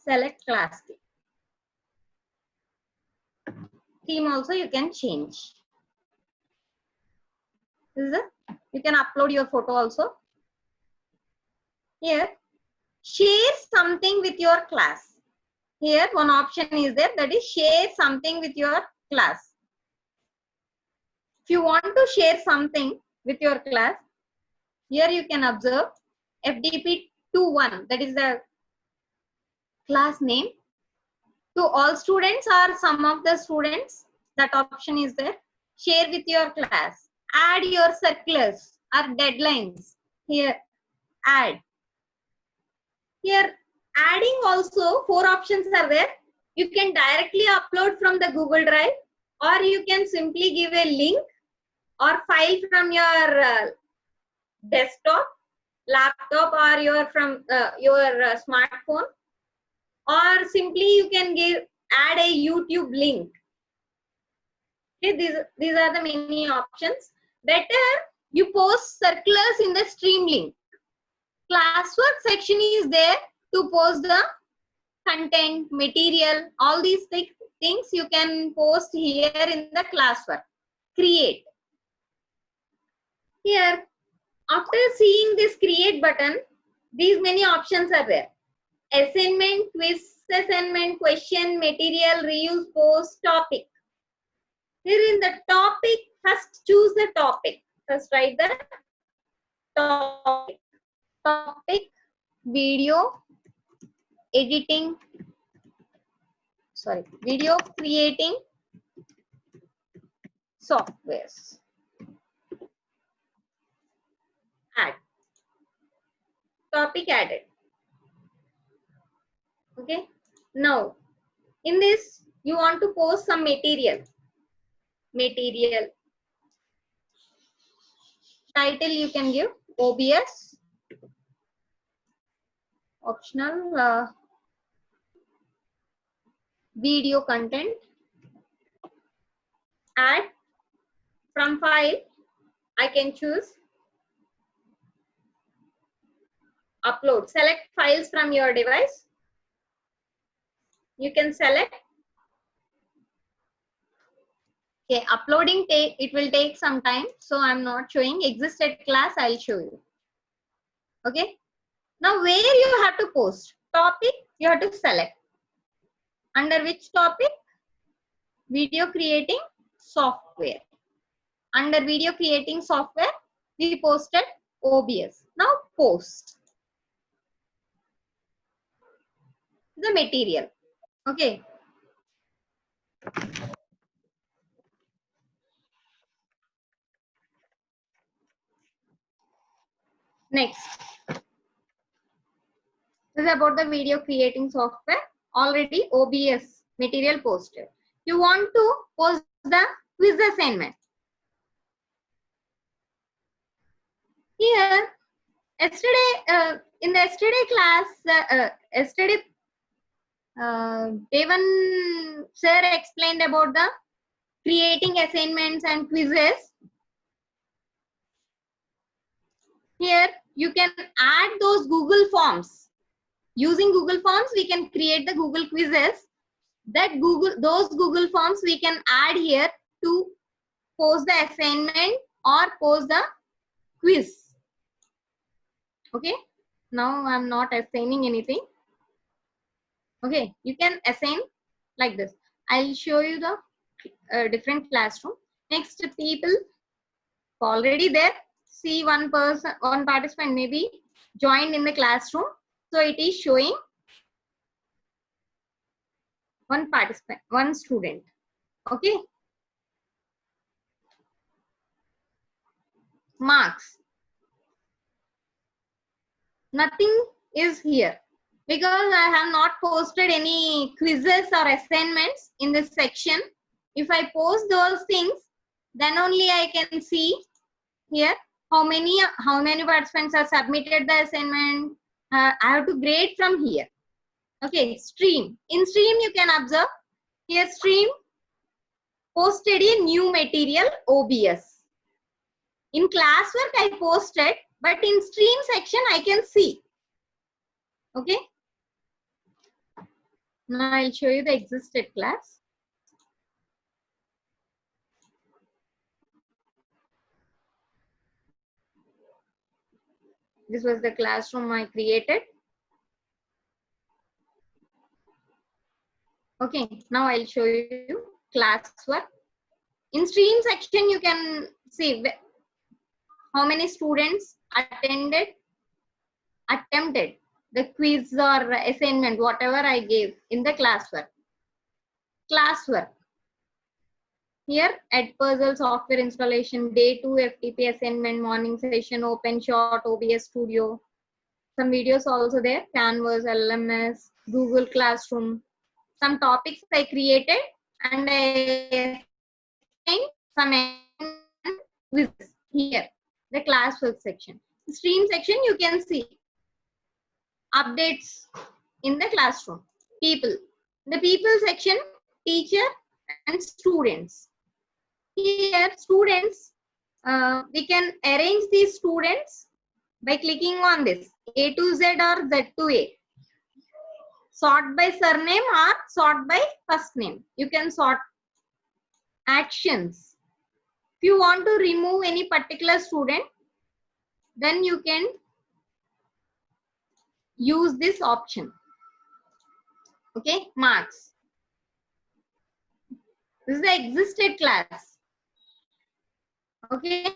Select class theme. Theme also you can change. This is it. You can upload your photo also. Here, share something with your class. Here, one option is there, that is share something with your class. If you want to share something with your class, here you can observe FDP21, that is the class name. To all students or some of the students, that option is there. Share with your class. Add your circulars or deadlines. Here, add. Here, adding also 4 options are there. You can directly upload from the Google Drive, or you can simply give a link or file from your desktop, laptop, or your smartphone, or simply you can add a YouTube link. Okay, these are the many options. Better you post circulars in the stream link. Classwork section is there to post the content, material, all these things you can post here in the classwork. Create. Here, after seeing this create button, these many options are there. Assignment, quiz assignment, question, material, reuse, post, topic. Here in the topic, first choose the topic. First write the topic. Topic, video, editing, video creating softwares. Add. Topic added. Okay. Now, in this, you want to post some material. Material. Title you can give OBS. Optional. Video content. Add. From file, I can choose upload. Select files from your device. You can select. Okay, uploading it will take some time, so I'm not showing. Existed class, I'll show you. Okay. Now where you have to post? Topic you have to select. Under which topic? Video creating software. Under video creating software, we posted OBS. Now post the material. Okay. Next. This is about the video creating software. Already OBS material posted. You want to post the quiz assignment. Here, yesterday in the yesterday class, Devan sir explained about the creating assignments and quizzes. Here you can add those Google Forms. Using Google Forms, we can create the Google quizzes. Those Google Forms we can add here to post the assignment or post the quiz. Okay. Now I'm not assigning anything. Okay, you can assign like this. I'll show you the different classroom. Next, people already there. See one participant maybe joined in the classroom. So it is showing one participant, one student. Okay. Marks. Nothing is here because I have not posted any quizzes or assignments in this section. If I post those things, then only I can see here how many participants have submitted the assignment. I have to grade from here. Okay, stream. In stream, you can observe here stream posted a new material OBS. In classwork, I posted, but in stream section, I can see. Okay. Now I'll show you the existed class. This was the classroom I created. Okay, now I'll show you classwork. In stream section, you can see how many students attempted the quiz or assignment, whatever I gave in the classwork. Here, Edpuzzle software installation, day 2 FTP assignment, morning session, OpenShot, OBS Studio. Some videos also there, Canvas, LMS, Google Classroom. Some topics I created and I assigned some quizzes here, the classwork section. Stream section, you can see updates in the classroom. People. The people section, teacher and students. Here, students, we can arrange these students by clicking on this A to Z or Z to A. Sort by surname or sort by first name. You can sort. Actions. If you want to remove any particular student, then you can use this option. Okay, marks. This is the existed class. Okay.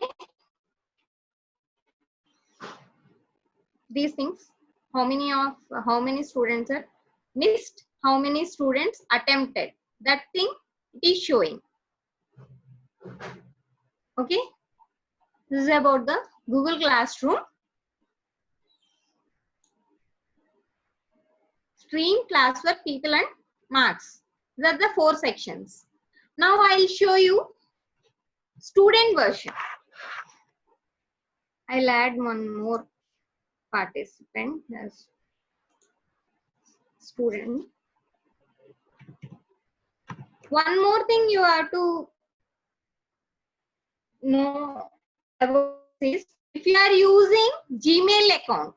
These things, how many students are missed, how many students attempted, that thing it is showing. Okay, this is about the Google Classroom. Stream, classwork, people and marks. These are the 4 sections. Now I'll show you student version. I'll add one more participant as student. One more thing you have to know about this. If you are using Gmail account,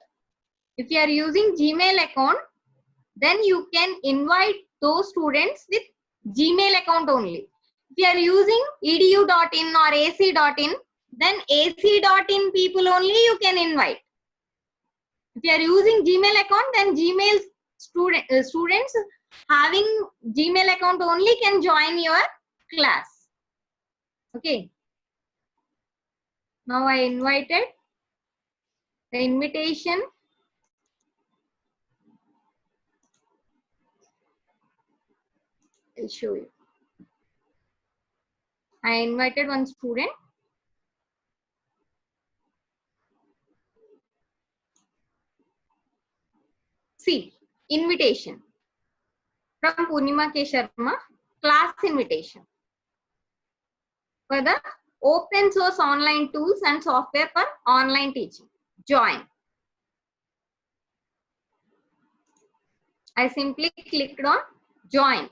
then you can invite those students with Gmail account only. If you are using edu.in or ac.in, then ac.in people only you can invite. If you are using Gmail account, then Gmail students having Gmail account only can join your class. Okay. Now I invited the invitation. I'll show you. I invited one student. See, invitation from Purnima K. Sharma, class invitation for the open source online tools and software for online teaching. Join. I simply clicked on join.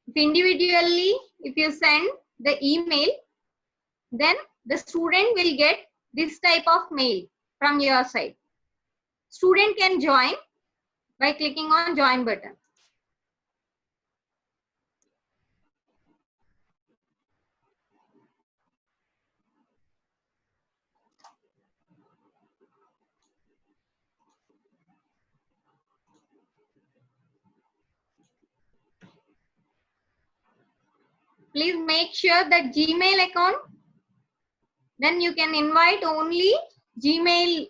If individually, if you send the email, then the student will get this type of mail from your side. Student can join by clicking on join button. Please make sure that Gmail account, then you can invite only Gmail,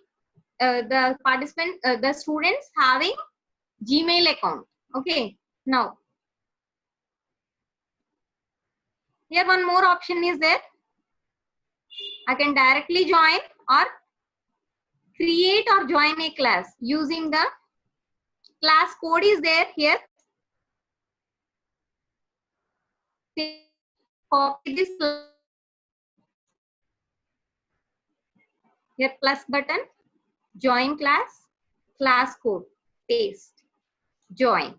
the participant, the students having Gmail account. Okay, now here one more option is there. I can directly join or create or join a class using the class code is there here. Copy this here plus button, join class, class code, paste, join.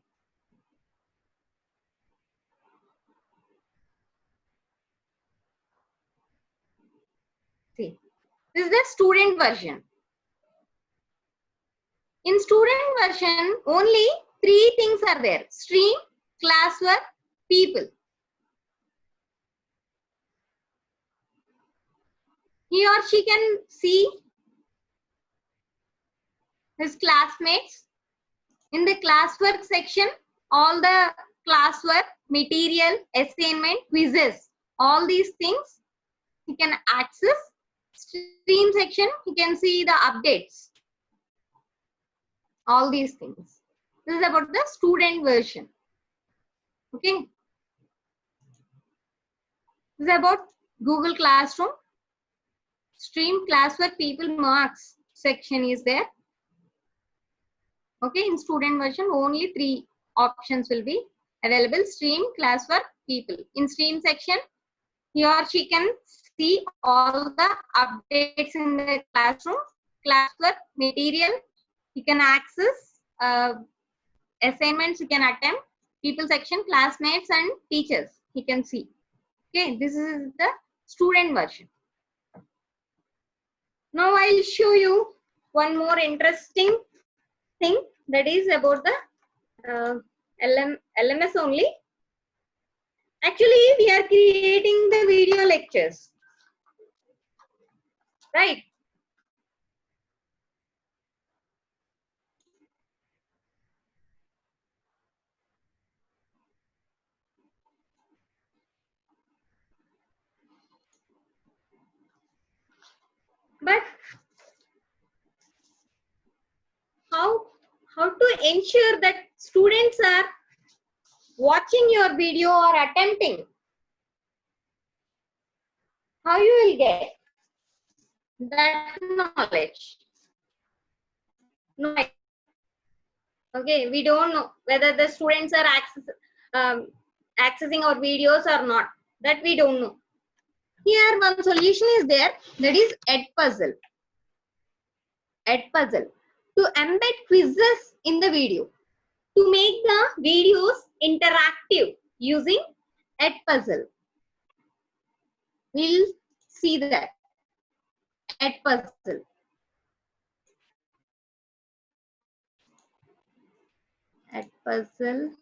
See, this is the student version. In student version, only three things are there: stream, classwork, people. He or she can see his classmates. In the classwork section, all the classwork, material, assignment, quizzes, all these things he can access. Stream section, he can see the updates. All these things. This is about the student version. Okay. This is about Google Classroom. Stream, classwork, people, marks section is there. Okay, in student version, only three options will be available: stream, classwork, people. In stream section, he or she can see all the updates in the classroom, classwork, material. He can access assignments. He can attempt. People section, classmates and teachers. He can see. Okay, this is the student version. Now I'll show you one more interesting thing, that is about the LMS only. Actually, we are creating the video lectures, right? But how to ensure that students are watching your video or attempting? How you will get that knowledge? No. Okay, we don't know whether the students are accessing our videos or not. That we don't know. Here one solution is there, that is Edpuzzle. Edpuzzle. To embed quizzes in the video. To make the videos interactive using Edpuzzle. We'll see that. Edpuzzle. Edpuzzle.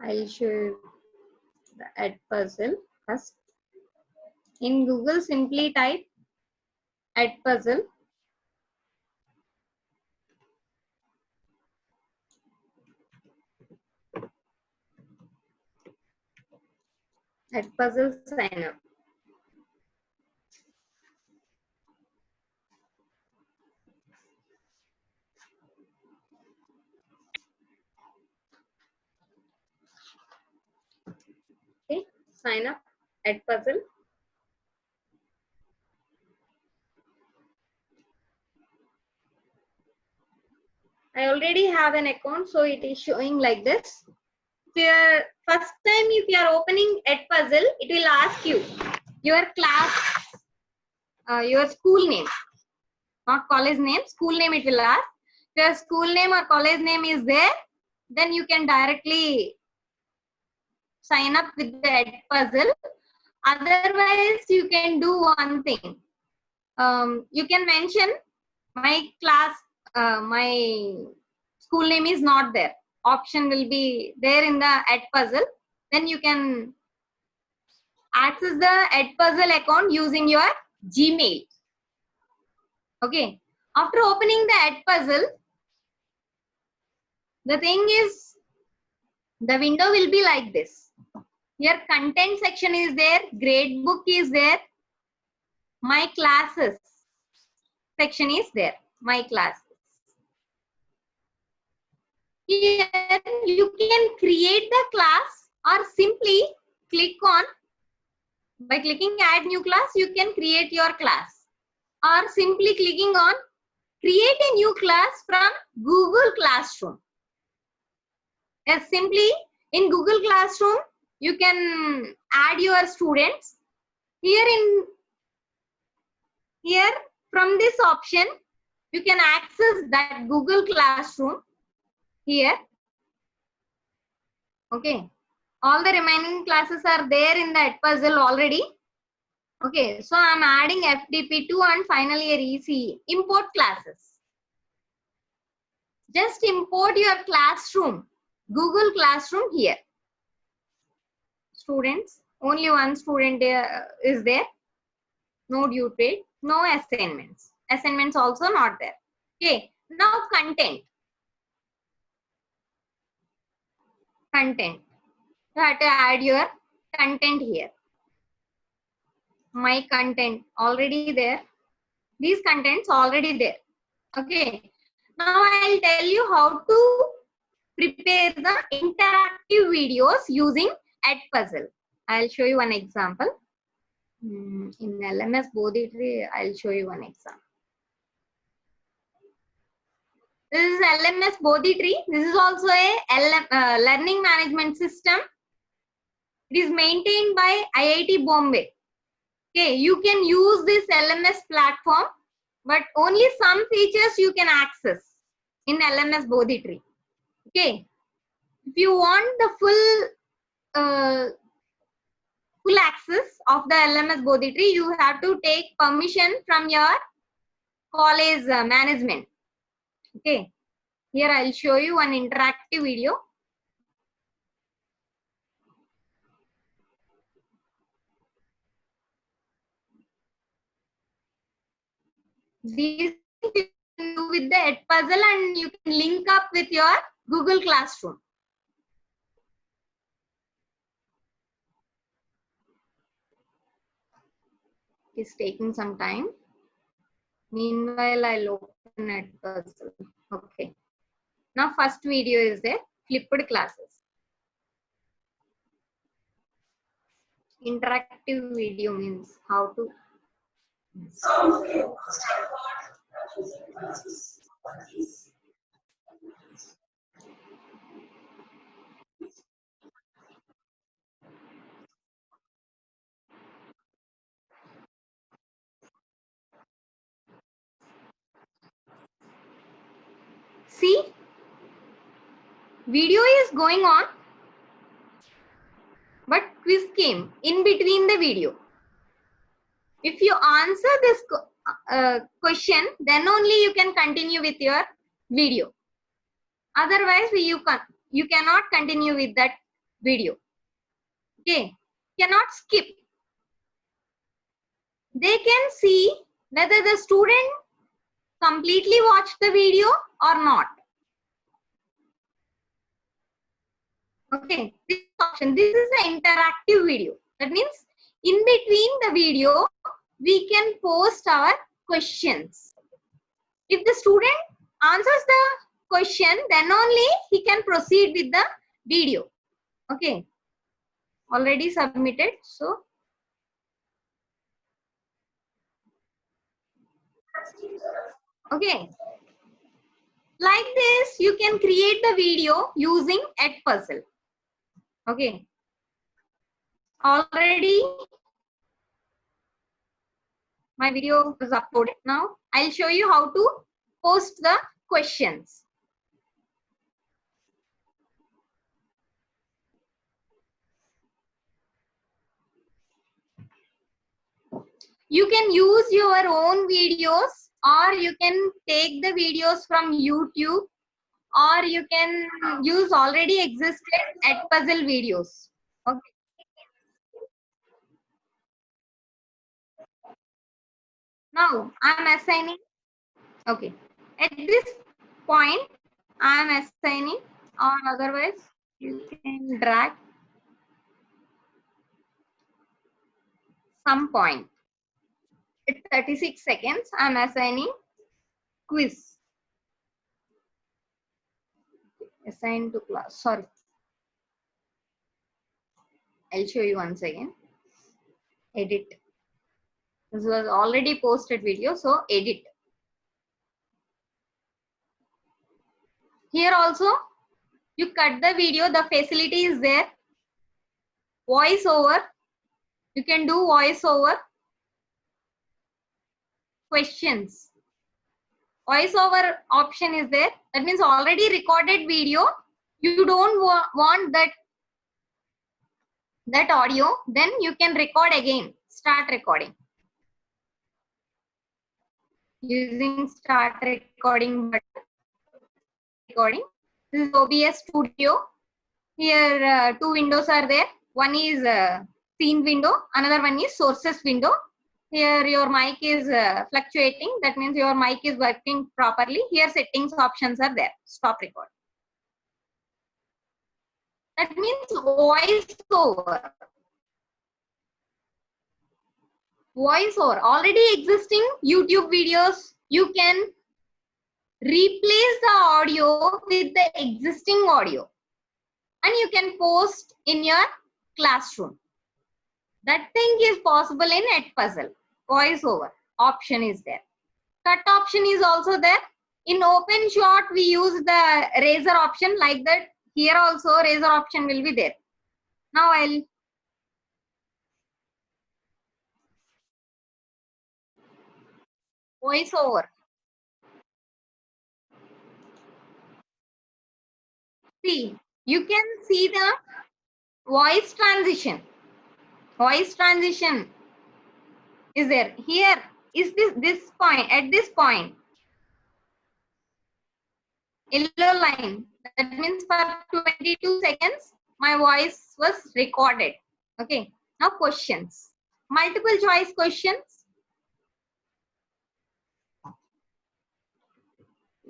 I'll show you the Edpuzzle first. In Google, simply type Edpuzzle. Edpuzzle sign up. Okay, sign up Edpuzzle. I already have an account, so it is showing like this. First time if you are opening Edpuzzle, it will ask you your class, your school name, not college name, school name it will ask. If your school name or college name is there, then you can directly sign up with the Edpuzzle. Otherwise, you can do one thing. You can mention my class, my school name is not there. Option will be there in the Edpuzzle. Then you can access the Edpuzzle account using your Gmail. Okay. After opening the Edpuzzle, the thing is, the window will be like this. Here content section is there, gradebook is there, my classes section is there, my classes. Here you can create the class or simply click on, by clicking add new class, you can create your class, or simply clicking on create a new class from Google Classroom. Yes, simply in Google Classroom, you can add your students. Here from this option, you can access that Google Classroom here. Okay. All the remaining classes are there in the Edpuzzle already. Okay. So I'm adding FDP2 and final year ECE. Import classes. Just import your classroom, Google Classroom here. Students, only one student is there. No due date, no assignments. Assignments also not there. Okay, now content. Content. You have to add your content here. My content already there. These contents already there. Okay. Now I'll tell you how to prepare the interactive videos using Edpuzzle. I'll show you one example. In LMS Bodhi, I'll show you one example. This is LMS Bodhi Tree. This is also a learning management system. It is maintained by IIT Bombay. Okay, you can use this LMS platform, but only some features you can access in LMS Bodhi Tree. Okay, if you want the full access of the LMS Bodhi Tree, you have to take permission from your college management. Okay, here I'll show you one interactive video. These you can do with the Edpuzzle and you can link up with your Google Classroom. It's taking some time. Meanwhile, I'll open Edpuzzle. Okay. Now, first video is there, flipped classes. Interactive video means how to. See, video is going on, but quiz came in between the video. If you answer this question, then only you can continue with your video. Otherwise, you cannot continue with that video. Okay, cannot skip. They can see whether the student completely watched the video or not. Okay, this option, this is an interactive video. That means in between the video, we can post our questions. If the student answers the question, then only he can proceed with the video. Okay, already submitted. So, okay, like this, you can create the video using Edpuzzle. Okay, already my video is uploaded. Now I'll show you how to post the questions. You can use your own videos, or you can take the videos from YouTube, or you can use already existed Edpuzzle videos. Okay. Now I'm assigning. Okay. At this point, I'm assigning, or otherwise you can drag some point. At 36 seconds, I'm assigning quiz. Assign to class. Sorry. I'll show you once again. Edit. This was already posted video, so edit. Here also, you cut the video, the facility is there. Voice over. You can do voice over. Questions. Voice over option is there. That means already recorded video. You don't want that audio, then you can record again. Start recording. Using start recording button, recording. This is OBS Studio. Here two windows are there. One is scene window, another one is sources window. Here your mic is fluctuating. That means your mic is working properly. Here settings options are there. Stop record. That means voice over. Voice over. Already existing YouTube videos, you can replace the audio with the existing audio. And you can post in your classroom. That thing is possible in Edpuzzle. Voice over option is there. Cut option is also there. In OpenShot, we use the razor option like that. Here also razor option will be there. Now I'll voice over. See, you can see the voice transition. Voice transition is there. Here is this point. At this point, yellow line. That means for 22 seconds, my voice was recorded. Okay. Now questions. Multiple choice questions.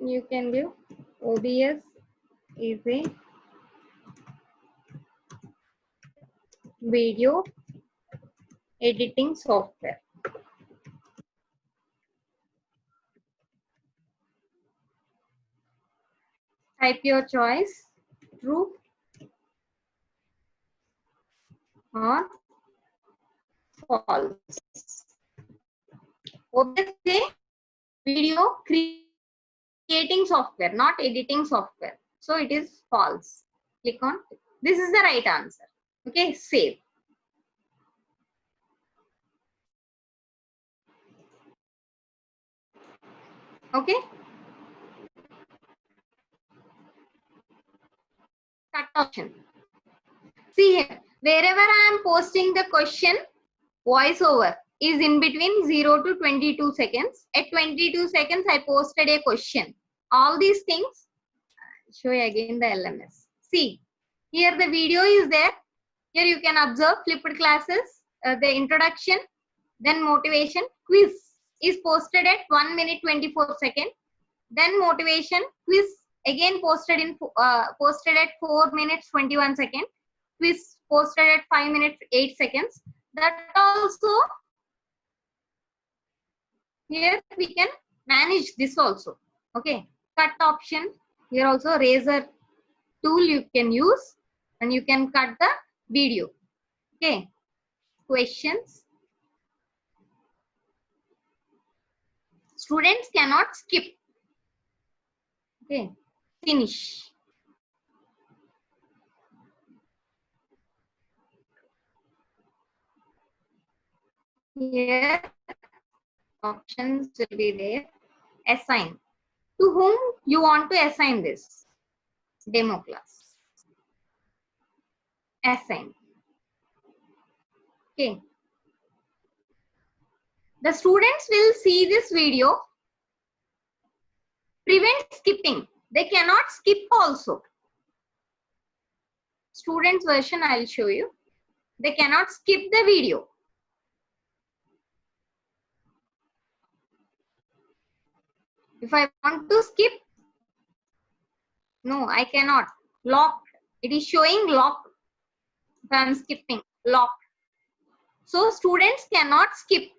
You can give OBS is a video editing software. Type your choice, true or false. OBS is a video creating software, not editing software. So it is false. Click on. This is the right answer. Okay, save. Okay. Cut option. See here, wherever I am posting the question, voiceover is in between 0 to 22 seconds. At 22 seconds, I posted a question. All these things, show you again the LMS. See, here the video is there. Here you can observe flipped classes, the introduction, then motivation, quiz is posted at 1 minute 24 seconds. Then motivation, quiz again posted at 4 minutes 21 seconds. Quiz posted at 5 minutes 8 seconds. That also here we can manage this also. Okay, cut option here also razor tool you can use and you can cut the video. Okay, questions. Students cannot skip. Okay, finish. Here options will be there. Assign. To whom you want to assign this? Demo class. Assign. Okay. The students will see this video. Prevent skipping. They cannot skip also. Students version I will show you. They cannot skip the video. If I want to skip, no, I cannot. Locked. It is showing locked. If I am skipping, locked. So students cannot skip.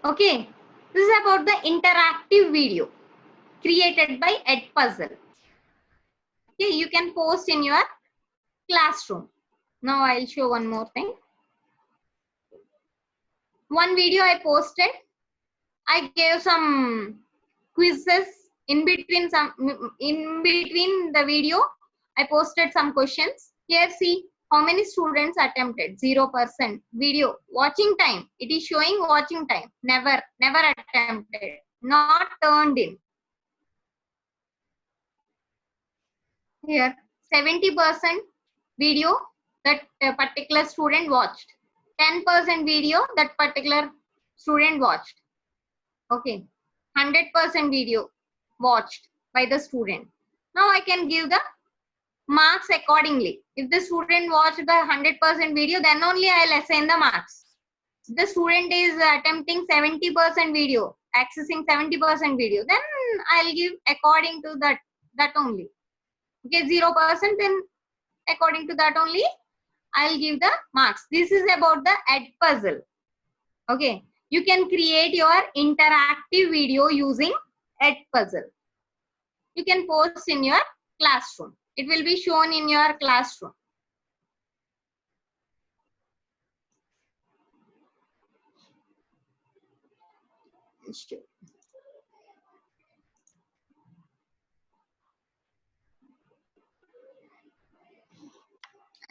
Okay. This is about the interactive video created by Edpuzzle. Okay, you can post in your classroom. Now I'll show one more thing. One video I posted. I gave some quizzes in between the video. I posted some questions. Here see how many students attempted. 0%. Video watching time. It is showing watching time. Never attempted. Not turned in. Here 70% video that a particular student watched. 10% video that particular student watched. Okay. 100% video watched by the student. Now I can give the marks accordingly. If the student watched the 100% video, then only I'll assign the marks. If the student is attempting 70% video, accessing 70% video, then I'll give according to that only. Okay, 0%, then according to that only I'll give the marks. This is about the Edpuzzle. Okay, you can create your interactive video using Edpuzzle. You can post in your classroom. It will be shown in your classroom. Sure.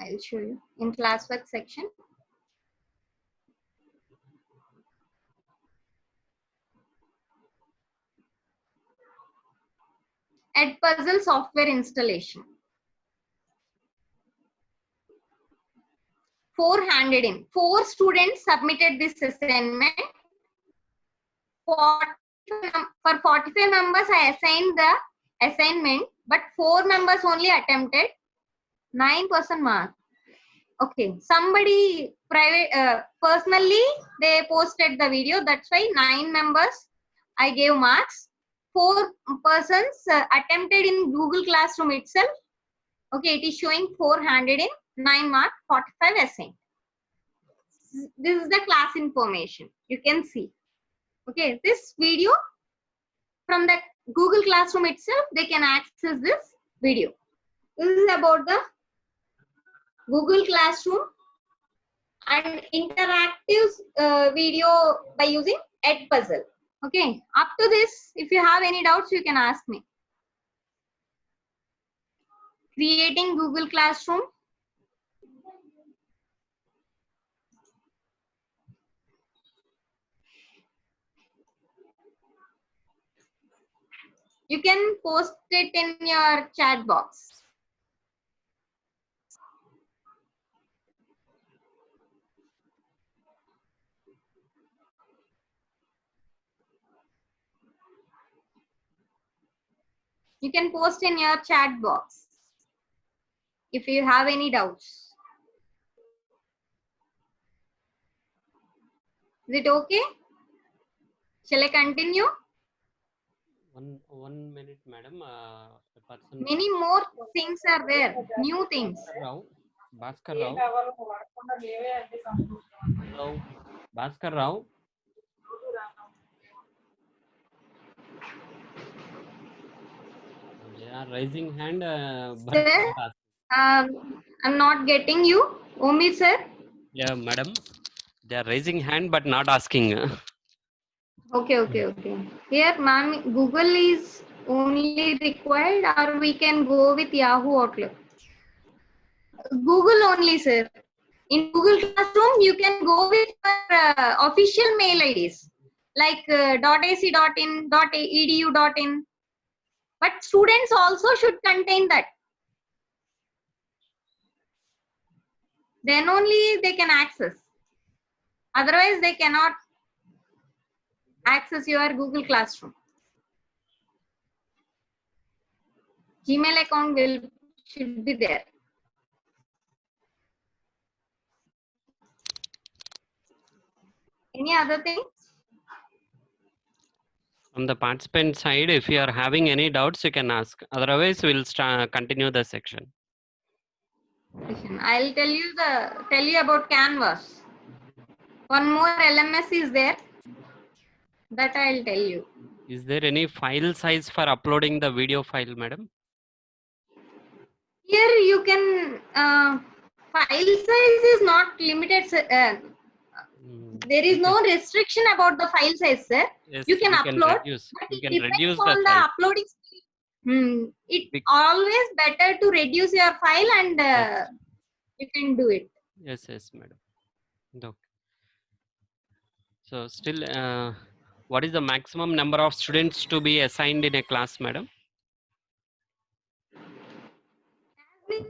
I'll show you in classwork section. Edpuzzle software installation. 400 in. 4 students submitted this assignment. For 45 members, I assigned the assignment, but 4 members only attempted. 9% mark. Okay, somebody personally they posted the video. That's why 9 members I gave marks. 4 persons attempted in Google Classroom itself. Okay, it is showing 400 in 9 mark, 45 assigned. This is the class information. You can see. Okay, this video from the Google Classroom itself, they can access this video. This is about the Google Classroom and interactive video by using Edpuzzle. Okay, up to this, if you have any doubts, you can ask me. Creating Google Classroom. You can post it in your chat box. You can post in your chat box if you have any doubts. Is it okay? Shall I continue? One minute, madam. Many more things are there, new things. Bhaskar Rao. They are raising hand, but Sir, I'm not getting you. Omi sir. Yeah, madam. They are raising hand, but not asking. Okay. Here, ma'am, Google is only required, or we can go with Yahoo Outlook. Google only, sir. In Google Classroom, you can go with your official mail IDs like .ac.in, .edu.in. But students also should contain that. Then only they can access. Otherwise, they cannot access your Google Classroom. Gmail account should be there. Any other thing? From the participant side, if you are having any doubts, you can ask. Otherwise, we'll continue the section. I'll tell you about Canvas. One more LMS is there. That I'll tell you. Is there any file size for uploading the video file, madam? Here you can file size is not limited. There is no restriction about the file size, sir. Yes, you can upload, but you it can depends reduce on the uploading speed. It's always better to reduce your file and yes. You can do it. Yes, madam. Okay. So still, what is the maximum number of students to be assigned in a class, madam? As many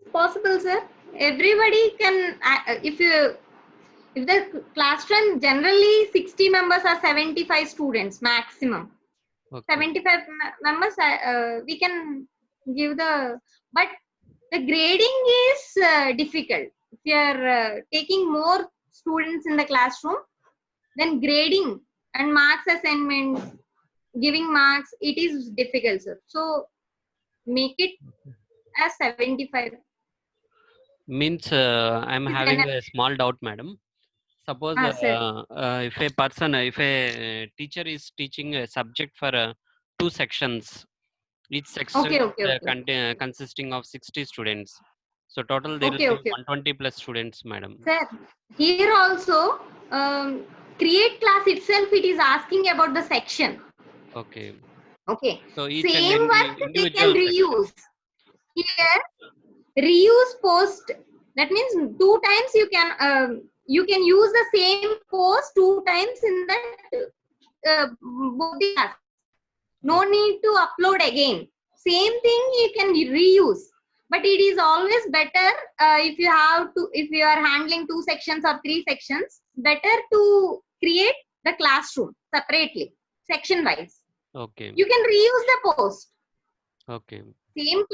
as possible, sir. Everybody can, if the classroom generally 60 members or 75 students maximum. Okay. 75 members, we can give the, but the grading is difficult. If you are taking more students in the classroom, then grading and marks assignment, giving marks, it is difficult, sir. So make it as 75. Means I'm Is having enough. a small doubt, madam. Suppose Sir. if a person, if a teacher is teaching a subject for 2 sections, each section Okay, okay, is okay. consisting of 60 students. So total there will Okay, be okay. 120 plus students, madam. Sir, here also, create class itself, it is asking about the section. Okay. Okay. So each and Same work they can individual section. reuse. Here, reuse post. That means 2 times you can use the same post 2 times in that both the class. No need to upload again. Same thing you can reuse, but it is always better if you have to, if you are handling 2 sections or 3 sections, better to create the classroom separately, section wise. Okay. You can reuse the post. Okay. Same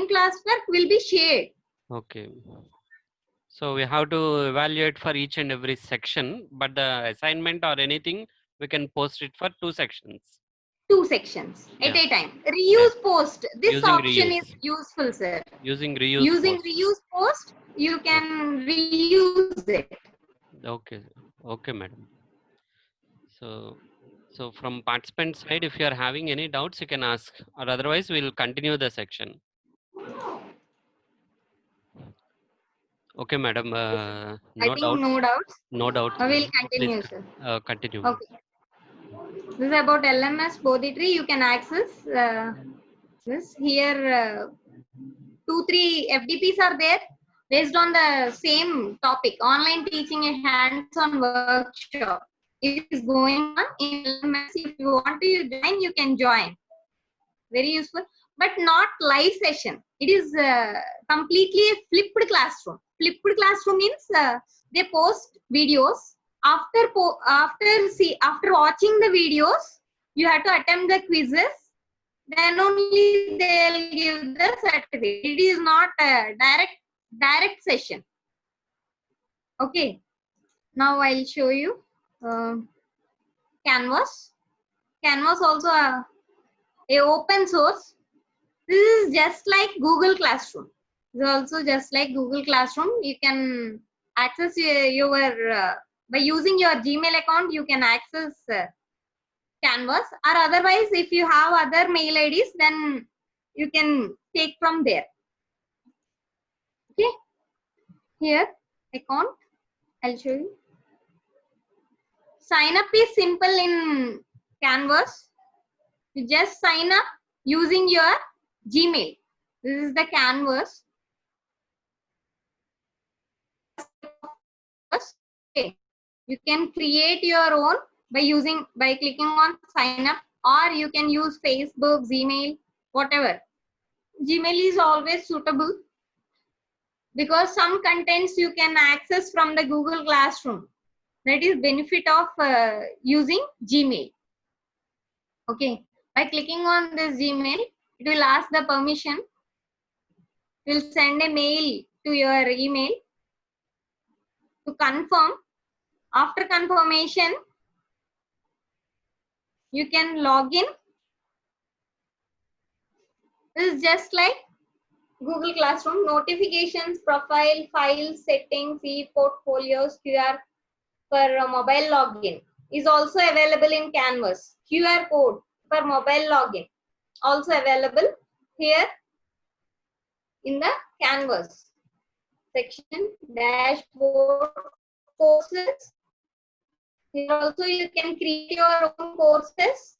classwork will be shared. Okay. So we have to evaluate for each and every section, but the assignment or anything, we can post it for 2 sections. 2 sections at Yeah. a time. Yes. Reuse post. This Using option is reuse. useful, sir. Using reuse Using post. reuse post, you can reuse it. Okay. Okay, madam. So from participant side, if you are having any doubts, you can ask, or otherwise we'll continue the section. Okay, madam. I No think doubts. no doubts. No doubts, I will madam. Please continue, sir. continue. Okay. This is about LMS Bodhitri. You can access this here. 2-3 FDPs are there based on the same topic. Online teaching a hands-on workshop is going on in LMS. If you want to join, you can join. Very useful, but not live session. It is completely a flipped classroom. Flipped classroom means they post videos. After watching the videos, you have to attempt the quizzes. Then only they'll give the certificate. It is not a direct session. Okay. Now I'll show you Canvas. Canvas also a open source. This is just like Google Classroom. This is also just like Google Classroom. You can access your by using your Gmail account. You can access Canvas, or otherwise, if you have other mail IDs, then you can take from there. Okay. Here, account. I'll show you. Sign up is simple in Canvas. You just sign up using your Gmail. This is the Canvas. Okay. You can create your own by clicking on sign up, or you can use Facebook, Gmail, whatever. Gmail is always suitable because some contents you can access from the Google Classroom. That is benefit of using Gmail. Okay. By clicking on this Gmail, it will ask the permission. It will send a mail to your email to confirm. After confirmation, you can log in. This is just like Google Classroom. Notifications, profile, files, settings, e-portfolios, QR for mobile login is also available in Canvas. QR code for mobile login also available here in the Canvas section. Dashboard, courses. Here also you can create your own courses.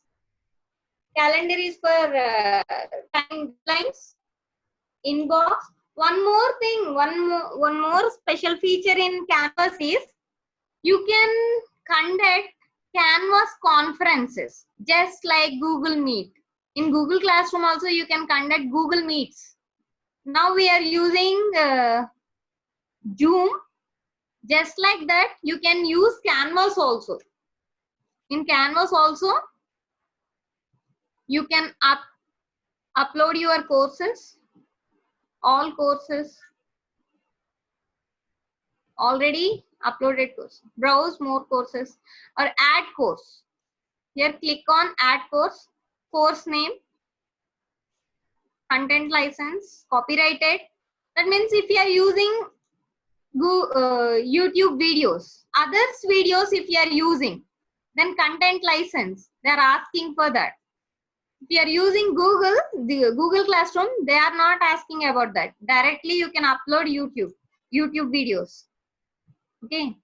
Calendar is for timelines. Inbox. One more thing, one more special feature in Canvas is you can conduct Canvas conferences just like Google Meet. In Google Classroom also you can conduct Google Meets. Now we are using Zoom. Just like that, you can use Canvas also. In Canvas also, You can upload your courses, all courses, already uploaded course. Browse more courses or add course. Here click on add course, course name, content license, copyrighted. That means if you are using YouTube videos, others videos if you are using, then content license, they are asking for that. If you are using the Google Classroom, they are not asking about that. Directly you can upload YouTube videos. Okay.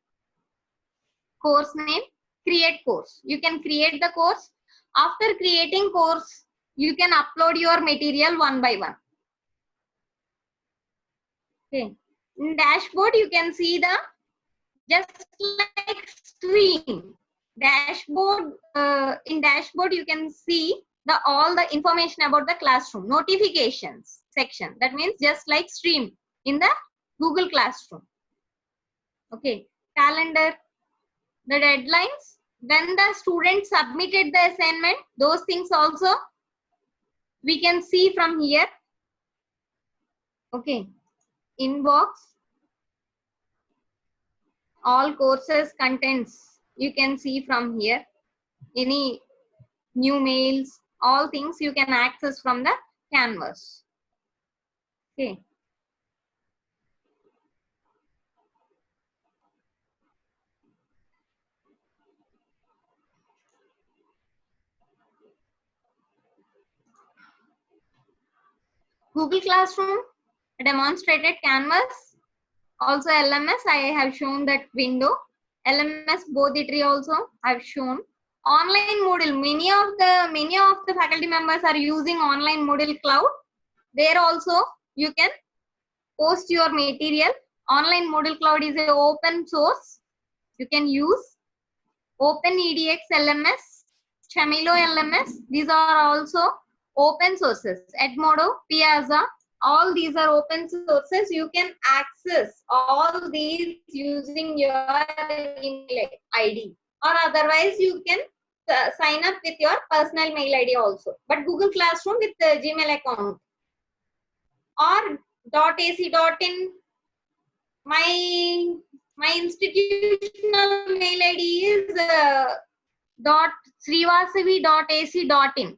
Course name, create course. You can create the course. After creating course, you can upload your material one by one. Okay. In dashboard, you can see the just like stream dashboard. In dashboard, you can see all the information about the classroom notifications section. That means just like stream in the Google Classroom. Okay. Calendar, the deadlines, when the student submitted the assignment, those things also we can see from here. Okay. Inbox, all courses contents you can see from here. Any new mails, all things you can access from the canvas. Okay. Google Classroom, demonstrated canvas, also LMS. I have shown that window. LMS Bodhi also I've shown. Online Moodle, many of the faculty members are using online Moodle Cloud. There also you can post your material. Online Moodle Cloud is an open source. You can use OpenEDX LMS, Chamilo LMS. These are also open sources. Edmodo, Piazza, all these are open sources. You can access all these using your email ID, or otherwise you can sign up with your personal mail ID also. But Google Classroom with the Gmail account or .ac.in. My institutional mail ID is srivasavi.ac.in.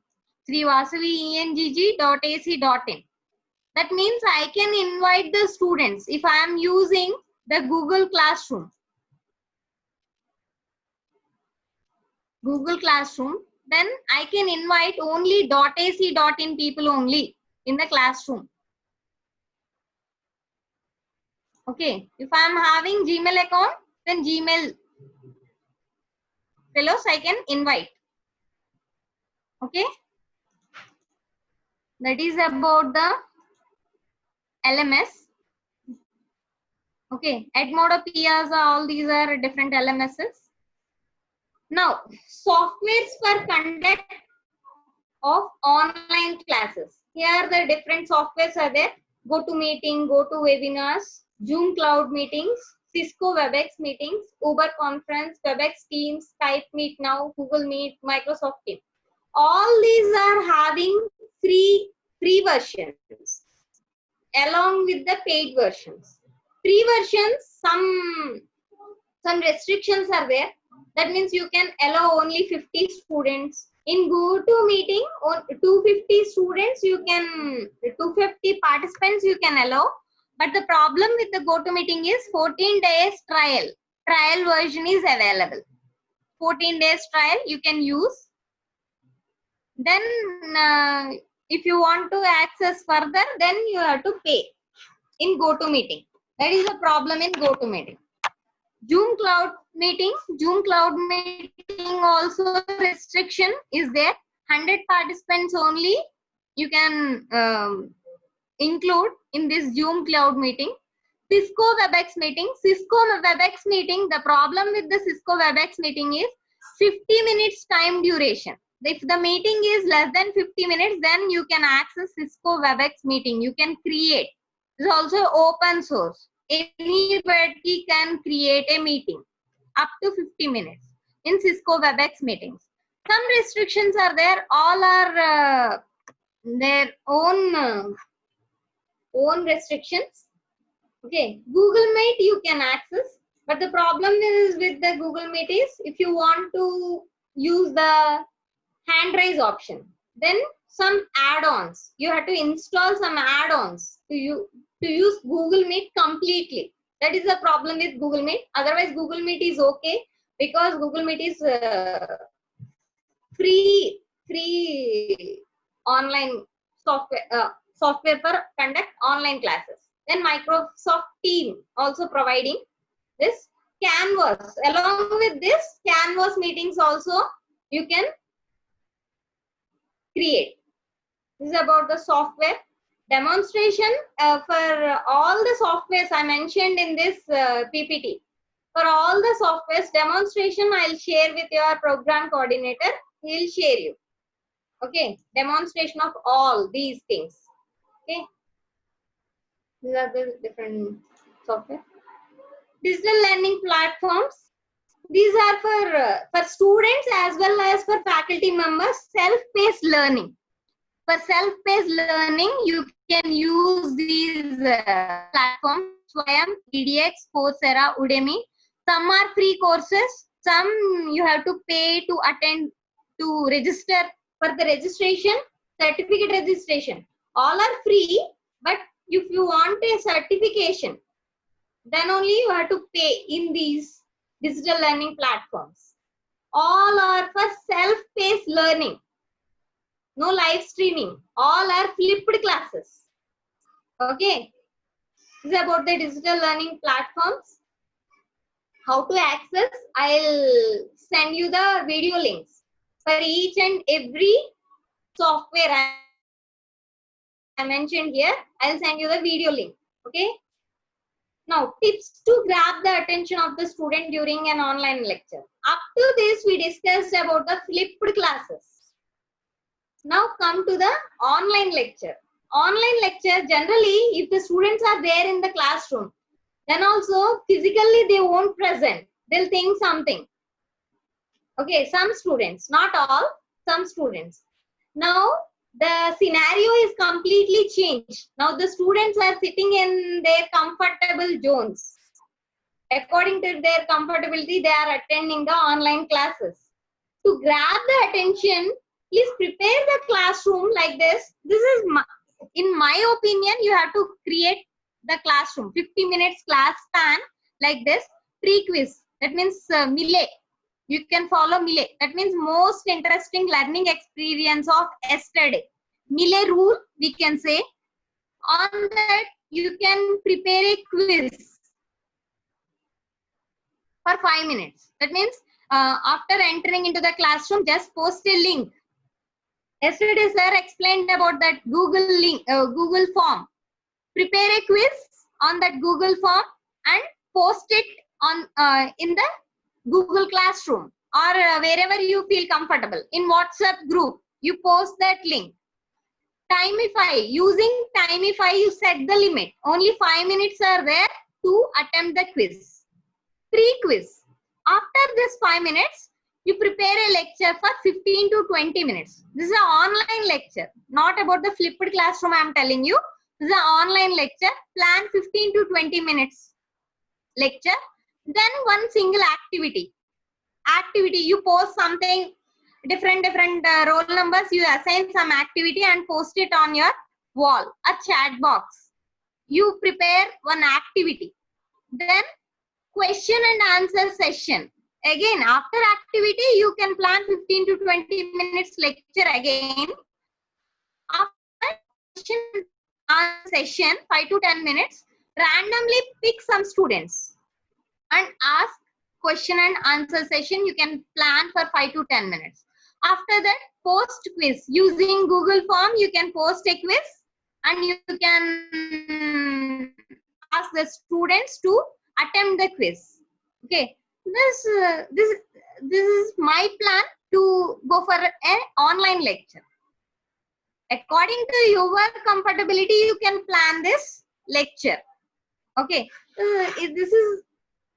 srivasavi.engg.ac.in. That means I can invite the students if I am using the Google Classroom. Then I can invite only .ac.in people only in the classroom. Okay. If I am having Gmail account, then Gmail fellows I can invite. Okay. That is about the LMS. Okay. Edmodo, Piazza, all these are different LMSs. Now, softwares for conduct of online classes. Here the different softwares are there. GoToMeeting, GoToWebinars, Zoom Cloud Meetings, Cisco WebEx Meetings, Uber Conference, WebEx Teams, Skype Meet Now, Google Meet, Microsoft Teams. All these are having free versions along with the paid versions. Free versions, some restrictions are there. That means you can allow only 50 students. In GoToMeeting, 250 students you can, 250 participants you can allow. But the problem with the GoToMeeting is 14 days trial. Trial version is available. 14 days trial you can use. Then if you want to access further, then you have to pay in GoToMeeting. That is a problem in GoToMeeting. Zoom Cloud Meeting also restriction is there. 100 participants only you can include in this Zoom Cloud Meeting. Cisco WebEx Meeting. The problem with the Cisco WebEx Meeting is 50 minutes time duration. If the meeting is less than 50 minutes, then you can access Cisco WebEx Meeting. You can create. It is also open source. Anybody can create a meeting up to 50 minutes in Cisco WebEx Meetings. Some restrictions are there. All are their own restrictions. Okay, Google Meet you can access, but the problem is with the Google Meet is if you want to use the hand raise option, then some add-ons. You have to install some add-ons to use Google Meet completely. That is the problem with Google Meet. Otherwise, Google Meet is okay because Google Meet is free online software for conduct online classes. Then Microsoft Teams also providing this. Canvas. Along with this, Canvas meetings also you can create. This is about the software demonstration for all the softwares I mentioned in this PPT. For all the softwares demonstration, I'll share with your program coordinator. He'll share you. Okay, demonstration of all these things. Okay, these are the different software. Digital learning platforms. These are for students as well as for faculty members. Self-paced learning. For self-paced learning, you can use these platforms: Swayam, EDX, Coursera, Udemy. Some are free courses. Some you have to pay to attend, to register. For the registration, certificate registration, all are free. But if you want a certification, then only you have to pay in these digital learning platforms. All are for self-paced learning. No live streaming. All are flipped classes. Okay. This is about the digital learning platforms. How to access? I'll send you the video links for each and every software I mentioned here. I'll send you the video link. Okay. Now, tips to grab the attention of the student during an online lecture. Up to this, we discussed about the flipped classes. Now come to the online lecture. Online lecture, generally, if the students are there in the classroom, then also physically they won't present. They'll think something. Okay, some students, not all, some students. Now, the scenario is completely changed. Now, the students are sitting in their comfortable zones. According to their comfortability, they are attending the online classes. To grab the attention, please prepare the classroom like this. This is, in my opinion, you have to create the classroom. 50 minutes class span like this. Pre-quiz. That means Mille. You can follow Mille. That means most interesting learning experience of yesterday. Mille rule, we can say. On that, you can prepare a quiz for 5 minutes. That means after entering into the classroom, just post a link. Yesterday, sir explained about that Google link, Google form. Prepare a quiz on that Google form and post it on in the Google Classroom or wherever you feel comfortable. In WhatsApp group, you post that link. Timify. Using Timify, you set the limit. Only 5 minutes are there to attempt the quiz. Pre-quiz. After this 5 minutes, you prepare a lecture for 15 to 20 minutes. This is an online lecture, not about the flipped classroom I am telling you. This is an online lecture. Plan 15 to 20 minutes lecture. Then one single activity. You post something, different roll numbers, you assign some activity and post it on your wall, a chat box. You prepare one activity. Then question and answer session. Again, after activity, you can plan 15 to 20 minutes lecture again. After question and answer session, 5 to 10 minutes, randomly pick some students and ask question and answer session. You can plan for 5 to 10 minutes. After that, post quiz. Using Google form, you can post a quiz and you can ask the students to attempt the quiz. Okay, this is my plan to go for an online lecture. According to your comfortability, you can plan this lecture. Okay, this is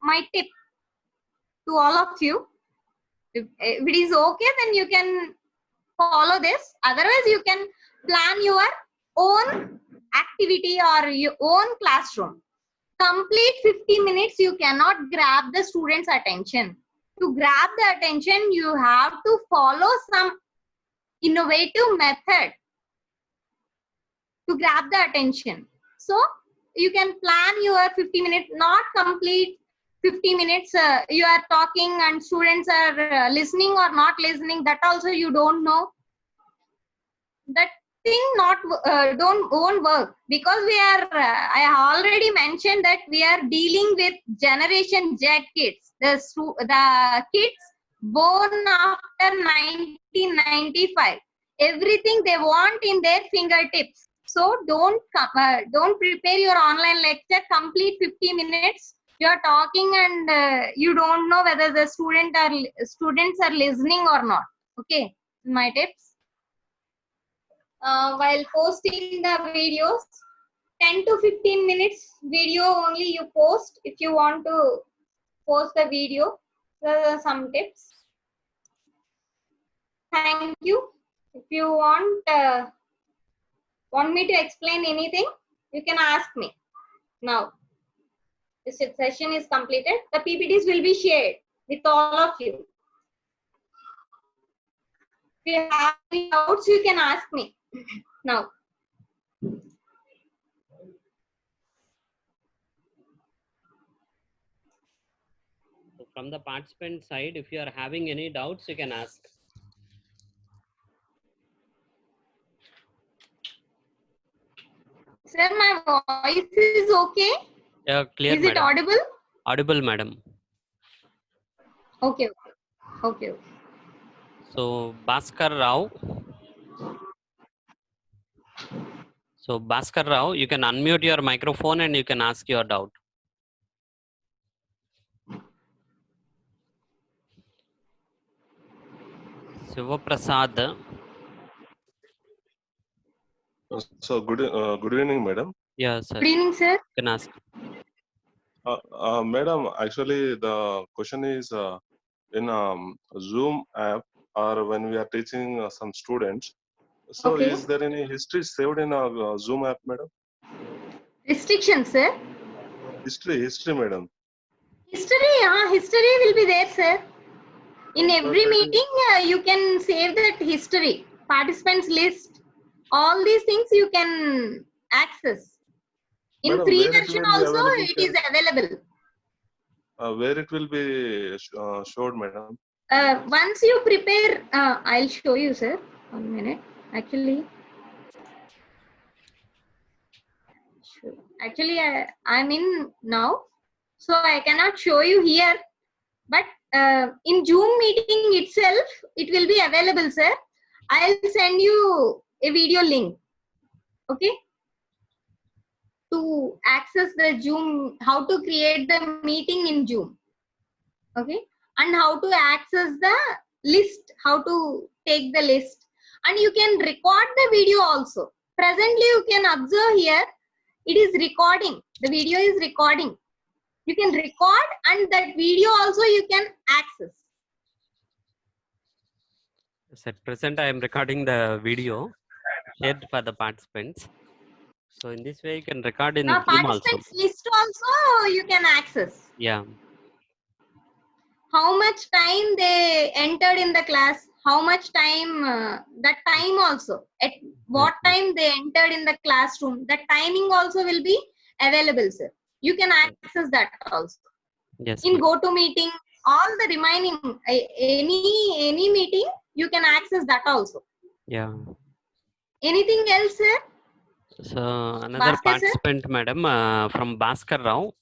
my tip to all of you. If it is okay, then you can follow this. Otherwise, you can plan your own activity or your own classroom. Complete 50 minutes, you cannot grab the students' attention. To grab the attention, you have to follow some innovative method to grab the attention. So you can plan your 50 minutes, not complete 50 minutes. You are talking and students are listening or not listening. That also you don't know. That thing won't work, because we are. I already mentioned that we are dealing with Generation Z kids. The kids born after 1995. Everything they want in their fingertips. So don't prepare your online lecture complete 50 minutes. You are talking and you don't know whether the students are listening or not. Okay, my tips. While posting the videos, 10 to 15 minutes video only you post if you want to post the video. There are some tips. Thank you. If you want me to explain anything, you can ask me. Now, this session is completed. The PPTs will be shared with all of you. If you have any doubts, you can ask me now. So from the participant side, if you are having any doubts, you can ask. Sir, my voice is okay? Yeah, clear, Is it madam. audible? Audible, madam. Okay. Okay. So Bhaskar Rao. So Bhaskar Rao, you can unmute your microphone and you can ask your doubt. Shiva Prasad. So good evening, madam. Yeah, sir. Good evening, sir. You can ask. Madam, actually the question is in Zoom app or when we are teaching some students. So Okay. is there any history saved in a Zoom app, madam? Restrictions, sir. History, madam. History will be there, sir. In every But meeting, you can save that history, participants list, all these things you can access. In madam, free where it version will be also, available? it is available. Where it will be showed, madam? Once you prepare, I'll show you, sir. 1 minute. Actually, I'm in now, so I cannot show you here. But in Zoom meeting itself, it will be available, sir. I'll send you a video link. Okay. To access the Zoom, how to create the meeting in Zoom. Okay. And how to access the list, how to take the list. And you can record the video also. Presently, you can observe here, it is recording. The video is recording. You can record and that video also you can access. Yes, at present, I am recording the video shared for the participants. So in this way, you can record in Now, Zoom also. participants list also you can access. Yeah. How much time they entered in the class, how much time, that time also, at what time they entered in the classroom, that timing also will be available, sir. You can access that also. Yes. In GoToMeeting, all the remaining, any meeting, you can access that also. Yeah. Anything else, sir? So another Bhaskar, sir? participant, madam, from Bhaskar Rao,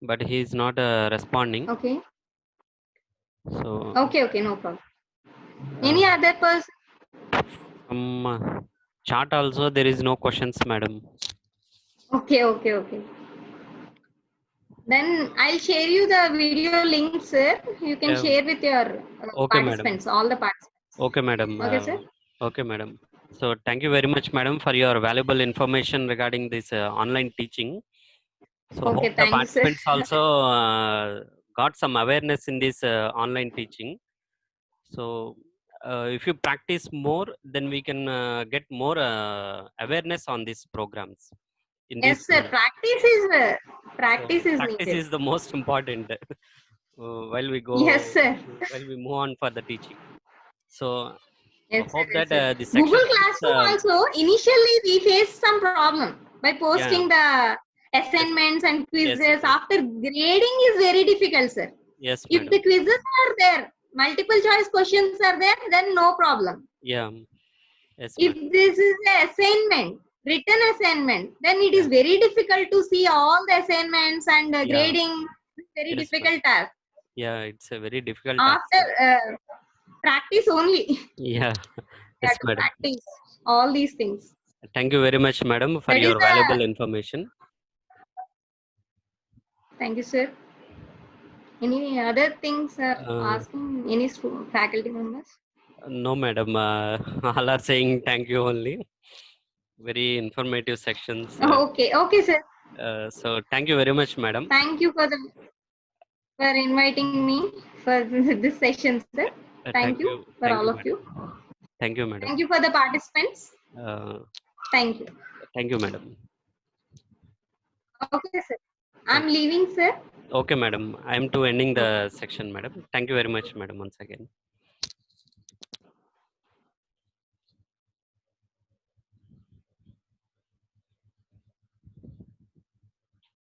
but he is not responding. Okay. So Okay, no problem. Any other person? from chat also, there is no questions, madam. Okay. Then I'll share you the video link, sir. You can share with your participants, all the participants. Okay, madam. Okay, sir. Okay, madam. So thank you very much, madam, for your valuable information regarding this online teaching. So Okay, hope the thank you, sir. participants also got some awareness in this online teaching. So if you practice more, then we can get more awareness on these programs. In Yes, this sir. Practice is practice needed. is the most important while we go, Yes, sir. while we move on for the teaching. So Yes, sir. hope Yes, that sir. the section Google is, Classroom also initially we faced some problem by posting the assignments and quizzes. yes. After grading is very difficult, sir. Yes, If madam. the quizzes are there, multiple choice questions are there, then no problem. Yeah. Yes, If madam. this is an assignment, written assignment, then it is Yeah. very difficult to see all the assignments and Yeah. grading. Very Yes, difficult task. Yeah, it's a very difficult task. After practice only, Yeah. we Yes, have to madam. practice all these things. Thank you very much, madam, for That is your valuable information. thank you, sir. Any other things are Uh, asking any faculty members? no, madam. All are saying thank you only. Very informative sections. Okay, okay, sir. So thank you very much, madam. Thank you for inviting me for this session, sir. Thank you for Thank all you, of madam. you. Thank you, madam. Thank you for the participants. Thank you. Thank you, madam. Okay, sir. I'm leaving, sir. Okay, madam. I am to ending the section, madam. Thank you very much, madam, once again.